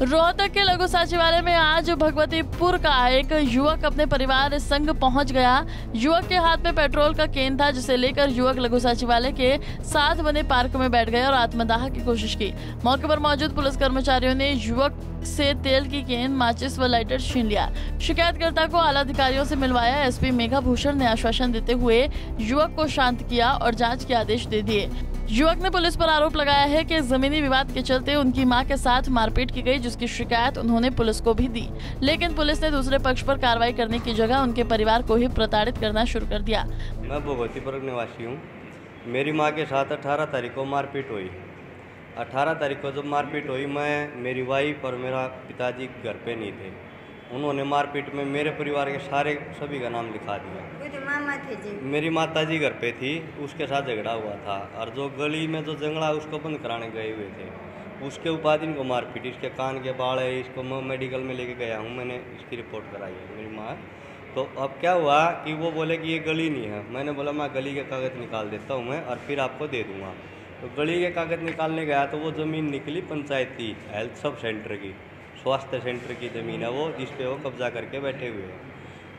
रोहतक के लघु सचिवालय में आज भगवतीपुर का एक युवक अपने परिवार संग पहुंच गया। युवक के हाथ में पेट्रोल का केन था, जिसे लेकर युवक लघु सचिवालय के साथ बने पार्क में बैठ गया और आत्मदाह की कोशिश की। मौके पर मौजूद पुलिस कर्मचारियों ने युवक से तेल की केन, माचिस व लाइटर छीन लिया। शिकायतकर्ता को आला अधिकारियों से मिलवाया। एसपी मेघा भूषण ने आश्वासन देते हुए युवक को शांत किया और जांच के आदेश दे दिए। युवक ने पुलिस पर आरोप लगाया है कि जमीनी विवाद के चलते उनकी मां के साथ मारपीट की गई, जिसकी शिकायत उन्होंने पुलिस को भी दी, लेकिन पुलिस ने दूसरे पक्ष पर कार्रवाई करने की जगह उनके परिवार को ही प्रताड़ित करना शुरू कर दिया। मैं भगवतीपुर निवासी हूँ। मेरी मां के साथ 18 तारीख को मारपीट हुई। 18 तारीख को जब मारपीट हुई, मेरी वाइफ और मेरा पिताजी घर पे नहीं थे। उन्होंने मारपीट में मेरे परिवार के सभी का नाम लिखा दिया। मामा थे जी। मेरी माताजी घर पे थी, उसके साथ झगड़ा हुआ था और जो गली में जो जंगला उसको बंद कराने गए हुए थे, उसके उपाधि को मारपीट, इसके कान के बाल है, इसको मैं मेडिकल में लेके गया हूँ, मैंने इसकी रिपोर्ट कराई है मेरी माँ। तो अब क्या हुआ कि वो बोले कि ये गली नहीं है। मैंने बोला मैं गली के कागज़ निकाल देता हूँ मैं और फिर आपको दे दूँगा। तो गली के कागज़ निकालने गया तो वो ज़मीन निकली पंचायत की, हेल्थ सब सेंटर की, स्वास्थ्य सेंटर की ज़मीन है वो, जिस पे वो कब्जा करके बैठे हुए हैं।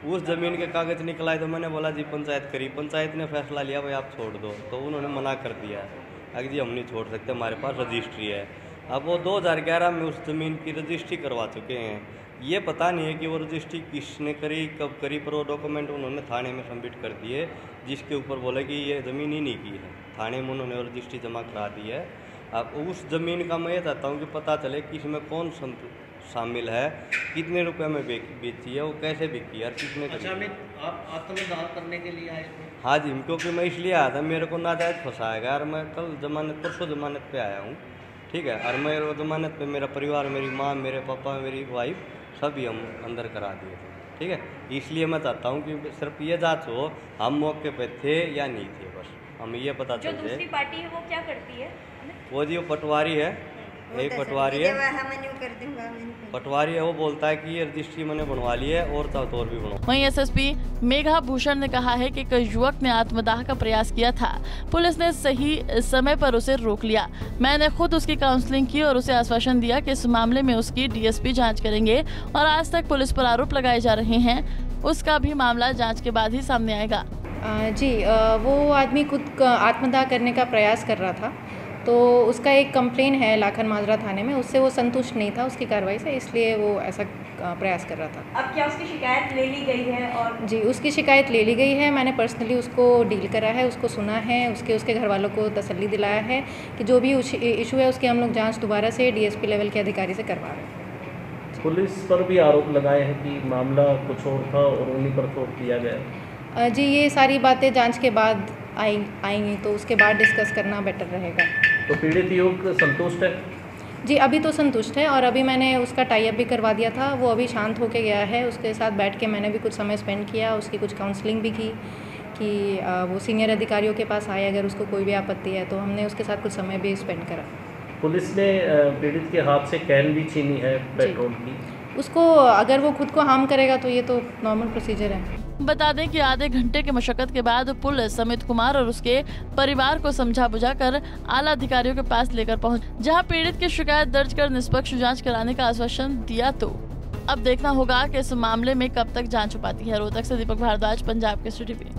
उस ज़मीन के कागज़ निकलाए तो मैंने बोला जी पंचायत करी। पंचायत ने फैसला लिया भाई आप छोड़ दो, तो उन्होंने मना कर दिया अगर जी हम नहीं छोड़ सकते, हमारे पास रजिस्ट्री है। अब वो 2011 में उस ज़मीन की रजिस्ट्री करवा चुके हैं। ये पता नहीं है कि वो रजिस्ट्री किसने करी, कब करी, पर वो डॉक्यूमेंट उन्होंने थाने में सबमिट कर दिए, जिसके ऊपर बोले कि ये ज़मीन ही नहीं की है। थाने में उन्होंने रजिस्ट्री जमा करा दी है। अब उस ज़मीन का मैं ये चाहता हूँ कि पता चले कि इसमें कौन शामिल है, कितने रुपए में बेची है, वो कैसे बिकी है और किसने करी। अच्छा, आप आत्मदाह करने के लिए आए? हाँ जी, क्योंकि मैं इसलिए आया था, मेरे को नाजायज़ फंसाएगा और मैं कल परसों जमानत पे आया हूँ, ठीक है। और मेरे जमानत पे मेरा परिवार, मेरी माँ, मेरे पापा, मेरी वाइफ सभी हम अंदर करा दिए थे, ठीक है। इसलिए मैं चाहता हूँ कि सिर्फ ये जाँच हो हम मौके पे थे या नहीं थे, बस हमें ये पता चल जाए। जो दूसरी पार्टी है वो क्या करती है? वो जी वो पटवारी है, एक पटवारी है, पटवारी है। वो बोलता है कि ये रजिस्ट्री मैंने बनवा ली है और तो और भी बनवा। वहीं एसएसपी मेघा भूषण ने कहा है कि कई युवक ने आत्मदाह का प्रयास किया था, पुलिस ने सही समय पर उसे रोक लिया। मैंने खुद उसकी काउंसलिंग की और उसे आश्वासन दिया कि इस मामले में उसकी डीएसपी जांच करेंगे और आज तक पुलिस पर आरोप लगाए जा रहे हैं, उसका भी मामला जाँच के बाद ही सामने आएगा। जी, वो आदमी खुद आत्मदाह करने का प्रयास कर रहा था, तो उसका एक कंप्लेन है लाखन माजरा थाने में, उससे वो संतुष्ट नहीं था उसकी कार्रवाई से, इसलिए वो ऐसा प्रयास कर रहा था। अब क्या उसकी शिकायत ले ली गई है? और जी, उसकी शिकायत ले ली गई है। मैंने पर्सनली उसको डील करा है, उसको सुना है, उसके घर वालों को तसल्ली दिलाया है कि जो भी इशू है उसकी हम लोग जाँच दोबारा से डीएसपी लेवल के अधिकारी से करवा रहे हैं। पुलिस पर भी आरोप लगाए हैं कि मामला कुछ और था और उन्हीं पर थोप दिया गया। जी, ये सारी बातें जांच के बाद आएंगी, तो उसके बाद डिस्कस करना बेटर रहेगा। तो पीड़ित युवक संतुष्ट है? जी, अभी तो संतुष्ट है और अभी मैंने उसका टाई अप भी करवा दिया था। वो अभी शांत होके गया है। उसके साथ बैठ के मैंने भी कुछ समय स्पेंड किया, उसकी कुछ काउंसलिंग भी की कि वो सीनियर अधिकारियों के पास आए अगर उसको कोई भी आपत्ति है, तो हमने उसके साथ कुछ समय भी स्पेंड करा। पुलिस ने पीड़ित के हाथ से कैन भी छीनी है पेट्रोल की। उसको अगर वो खुद को हार्म करेगा तो ये तो नॉर्मल प्रोसीजर है। बता दें कि आधे घंटे की मशक्कत के बाद पुलिस अमित कुमार और उसके परिवार को समझा बुझाकर आला अधिकारियों के पास लेकर पहुंच, जहां पीड़ित की शिकायत दर्ज कर निष्पक्ष जांच कराने का आश्वासन दिया। तो अब देखना होगा कि इस मामले में कब तक जांच हो पाती है। रोहतक से दीपक भारद्वाज, पंजाब केसरी टीवी।